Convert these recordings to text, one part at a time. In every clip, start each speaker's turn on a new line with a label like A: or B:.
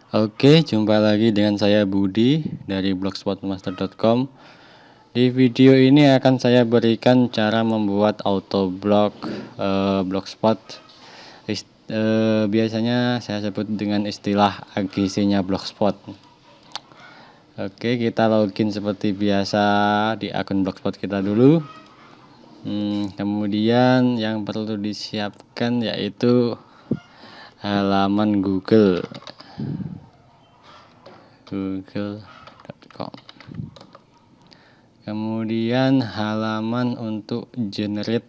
A: Oke, jumpa lagi dengan saya Budi dari blogspotmaster.com. Di video ini akan saya berikan cara membuat autoblog blogspot. Biasanya saya sebut dengan istilah AGC-nya blogspot. Oke, kita login seperti biasa di akun blogspot kita dulu. Kemudian yang perlu disiapkan yaitu halaman google.com. Kemudian halaman untuk generate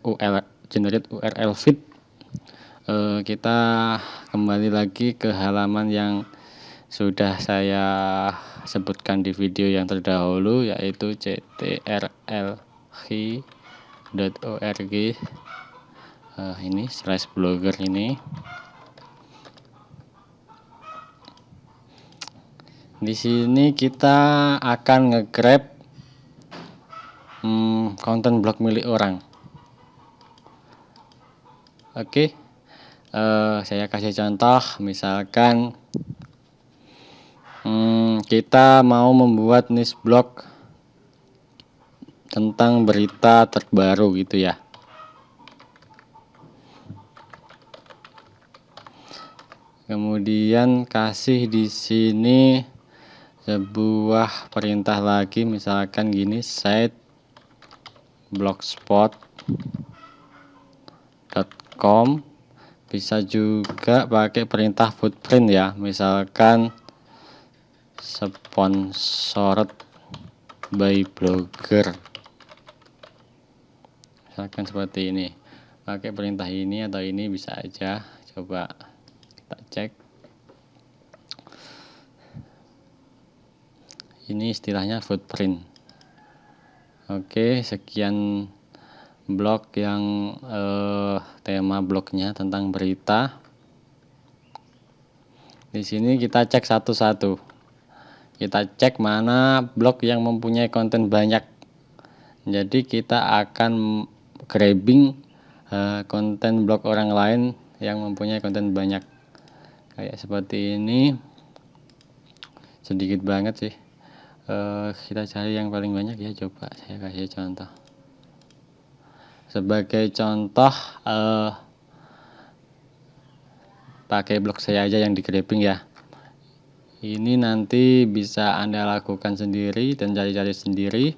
A: URL feed. Kita kembali lagi ke halaman yang sudah saya sebutkan di video yang terdahulu, yaitu ctrlh.org. Ini /blogger ini. Di sini kita akan nge-grab konten blog milik orang. Oke, saya kasih contoh, misalkan kita mau membuat niche blog tentang berita terbaru gitu ya. Kemudian kasih di sini sebuah perintah lagi, misalkan gini, site blogspot.com. Bisa juga pakai perintah footprint ya, misalkan sponsored by blogger, misalkan seperti ini. Pakai perintah ini atau ini bisa aja. Coba kita cek. Ini istilahnya footprint. Oke, sekian blog yang tema blognya tentang berita. Di sini kita cek satu-satu. Kita cek mana blog yang mempunyai konten banyak. Jadi kita akan grabbing konten blog orang lain yang mempunyai konten banyak. Kayak seperti ini. Sedikit banget sih. Kita cari yang paling banyak ya, coba saya kasih contoh. Sebagai contoh, pakai blog saya aja yang di grabbing ya. Ini nanti bisa Anda lakukan sendiri dan cari-cari sendiri.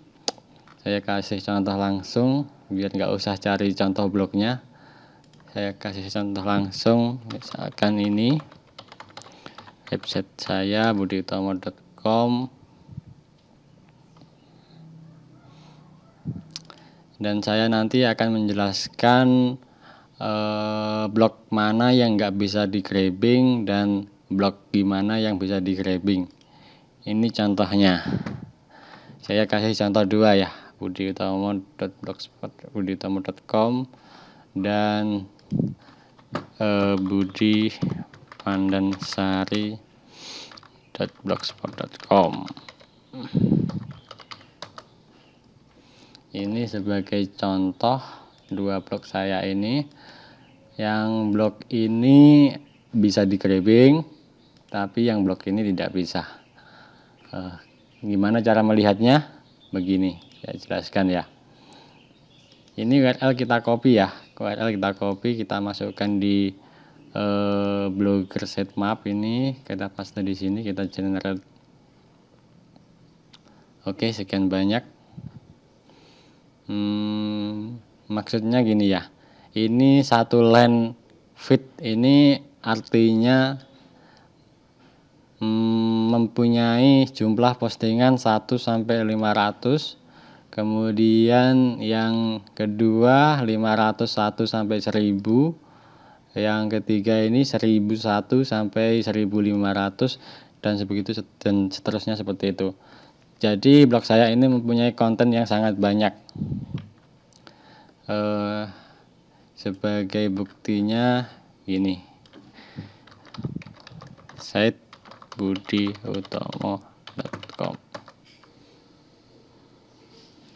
A: Saya kasih contoh langsung biar nggak usah cari contoh blognya. Saya kasih contoh langsung, misalkan ini website saya budiutomo.com. Dan saya nanti akan menjelaskan blog mana yang nggak bisa di grabbing dan blog gimana yang bisa di grabbing. Ini contohnya. Saya kasih contoh dua ya, budiutomo.blogspot.com dan budipandansari.blogspot.com. Ini sebagai contoh dua blog saya ini. Yang blog ini bisa di grabbing, tapi yang blog ini tidak bisa. Gimana cara melihatnya? Begini, saya jelaskan ya. Ini URL kita copy ya. URL kita copy, kita masukkan di blogger sitemap ini. Kita paste di sini, kita generate. Oke, sekian banyak. Maksudnya gini ya, ini satu line feed ini artinya mempunyai jumlah postingan 1-500. Kemudian yang kedua 501 sampai 1000. Yang ketiga ini 1001 sampai 1500 dan sebegitu dan seterusnya seperti itu. Jadi blog saya ini mempunyai konten yang sangat banyak. Sebagai buktinya ini, site budiutomo.com.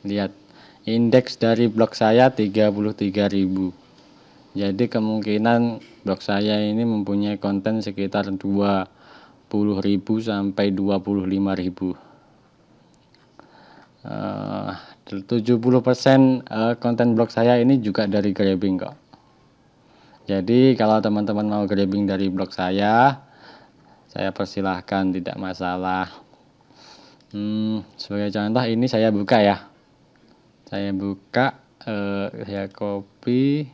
A: Lihat, indeks dari blog saya 33.000. Jadi kemungkinan blog saya ini mempunyai konten sekitar 20.000 sampai 25.000. 70% konten blog saya ini juga dari grabbing kok. Jadi kalau teman-teman mau grabbing dari blog saya persilahkan, tidak masalah. Sebagai contoh ini saya buka ya. Saya buka, saya copy,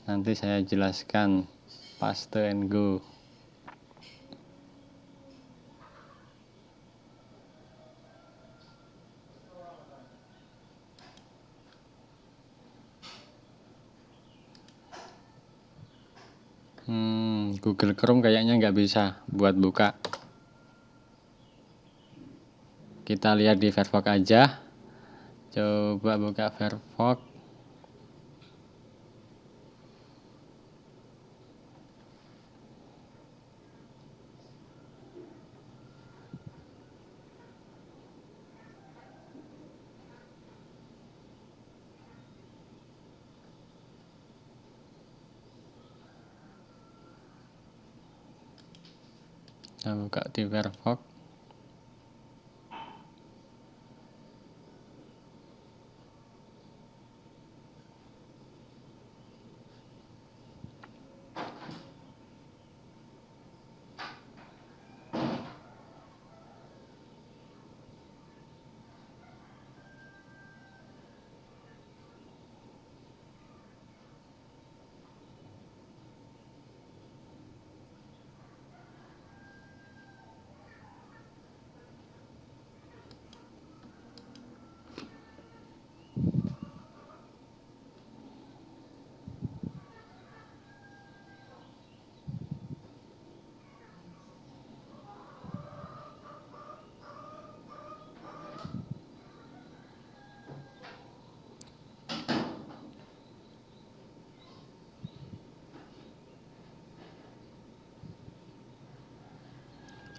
A: nanti saya jelaskan, paste and go. Google Chrome kayaknya nggak bisa buat buka. Kita lihat di Firefox aja. Coba buka Firefox. Kita buka di Firefox.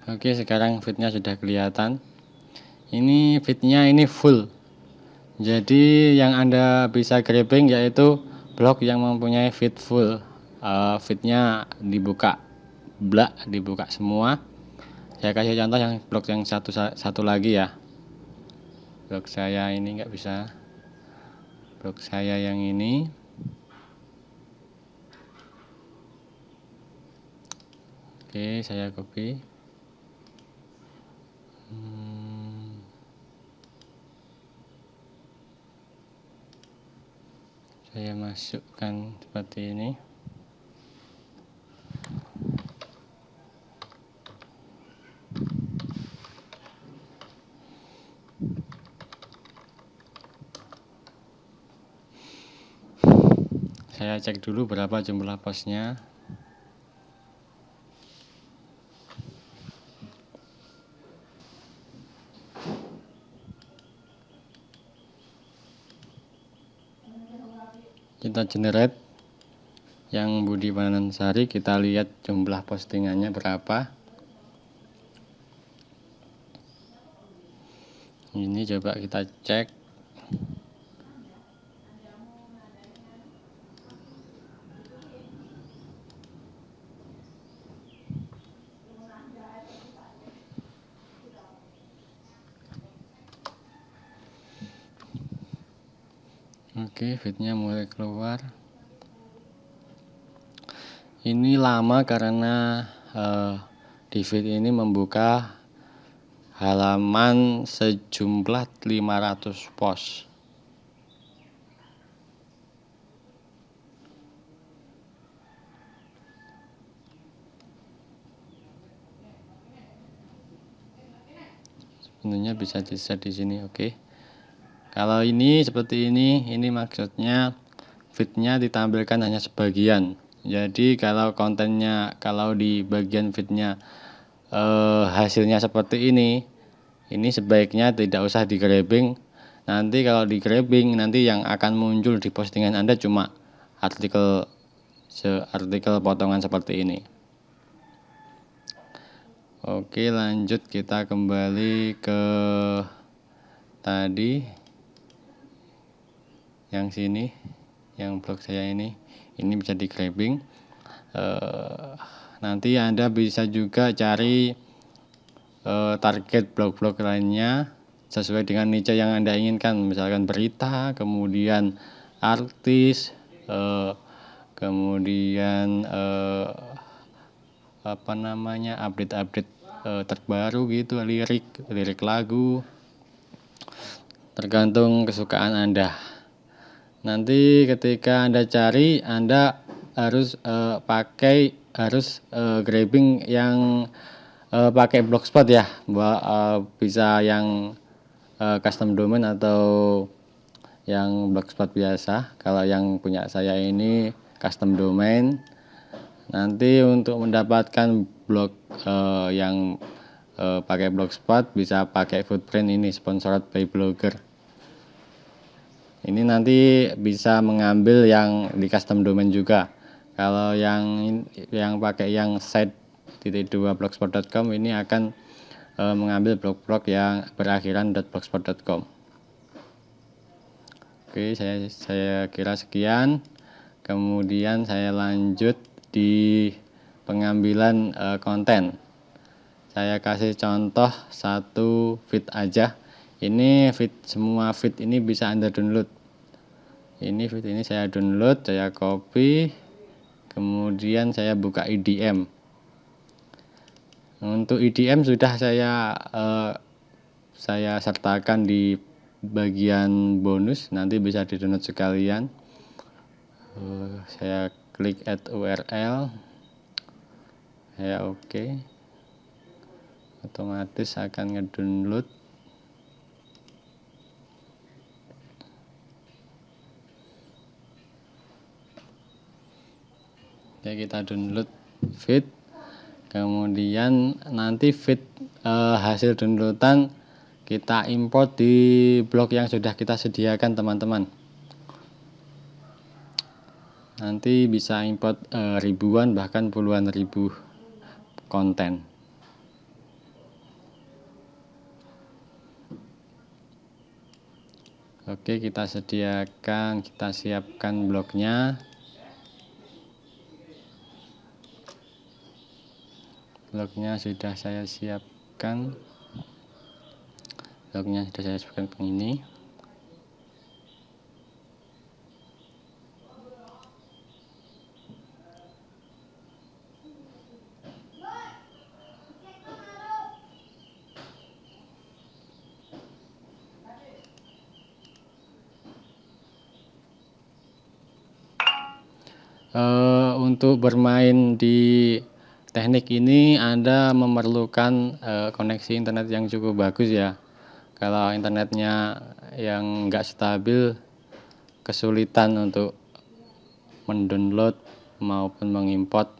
A: Oke, sekarang feednya sudah kelihatan. Ini feednya ini full. Jadi yang Anda bisa grabbing yaitu blog yang mempunyai feed full. Feednya dibuka, dibuka semua. Saya kasih contoh yang blog yang satu lagi ya. Blog saya ini nggak bisa. Blog saya yang ini. Oke, saya copy. Saya masukkan seperti ini. Saya cek dulu berapa jumlah postnya. Kita generate yang Budi Wanansari, kita lihat jumlah postingannya berapa. Ini coba kita cek. Oke, feednya mulai keluar. Ini lama karena di feed ini membuka halaman sejumlah 500 post. Sebenarnya bisa di-set di sini, oke. Kalau ini seperti ini maksudnya feednya ditampilkan hanya sebagian. Jadi kalau kontennya, kalau di bagian feednya hasilnya seperti ini sebaiknya tidak usah di grabbing. Nanti kalau di grabbing, nanti yang akan muncul di postingan Anda cuma artikel potongan seperti ini. Oke, lanjut, kita kembali ke tadi yang sini, yang blog saya ini. Ini bisa di grabbing. Nanti Anda bisa juga cari target blog-blog lainnya sesuai dengan niche yang Anda inginkan, misalkan berita, kemudian artis, kemudian update-update terbaru gitu, lirik lagu, tergantung kesukaan Anda. Nanti ketika Anda cari, Anda harus grabbing yang pakai blogspot ya, bisa yang custom domain atau yang blogspot biasa. Kalau yang punya saya ini custom domain. Nanti untuk mendapatkan blog yang pakai blogspot bisa pakai Footprint ini, sponsored by Blogger. Ini nanti bisa mengambil yang di custom domain juga. Kalau yang pakai yang site.2blogspot.com ini akan mengambil blog-blog yang berakhiran .blogspot.com. Oke, saya kira sekian. Kemudian saya lanjut di pengambilan konten. Saya kasih contoh satu feed aja. Ini semua feed ini bisa Anda download. Ini feed ini saya download, saya copy, kemudian saya buka IDM. Untuk IDM sudah saya sertakan di bagian bonus, nanti bisa di download sekalian. Saya klik add URL, saya oke, otomatis akan ngedownload. Ya, kita download feed, kemudian nanti feed hasil downloadan kita import di blog yang sudah kita sediakan teman-teman. Nanti bisa import ribuan bahkan puluhan ribu konten. Oke, kita siapkan blognya. Blognya sudah saya siapkan. Begini. Untuk bermain di teknik ini Anda memerlukan koneksi internet yang cukup bagus ya. Kalau internetnya yang nggak stabil, kesulitan untuk mendownload maupun mengimport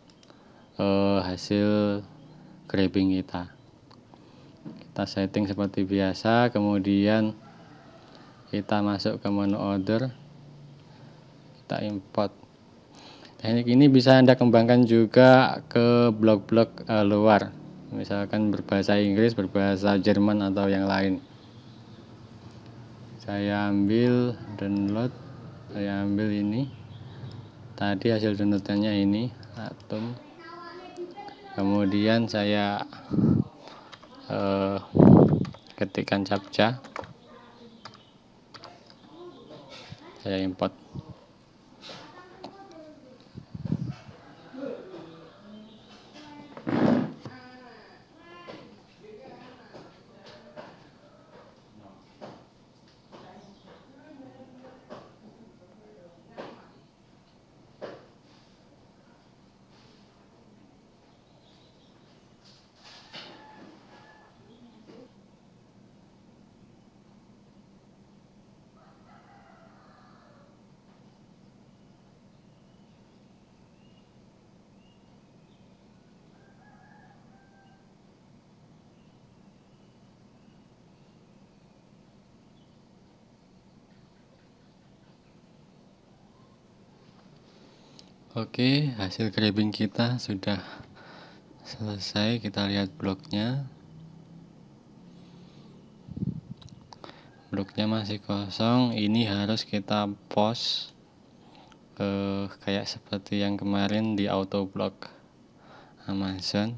A: hasil grabbing kita. Kita setting seperti biasa, kemudian kita masuk ke menu order, kita import. Teknik ini bisa Anda kembangkan juga ke blog-blog luar, misalkan berbahasa Inggris, berbahasa Jerman atau yang lain. Saya ambil download, saya ambil ini. Tadi hasil downloadannya ini, Atom. Kemudian saya ketikkan captcha, saya import. Oke, hasil grabbing kita sudah selesai. Kita lihat blognya. Blognya masih kosong. Ini harus kita post. kayak seperti yang kemarin di autoblog Amazon.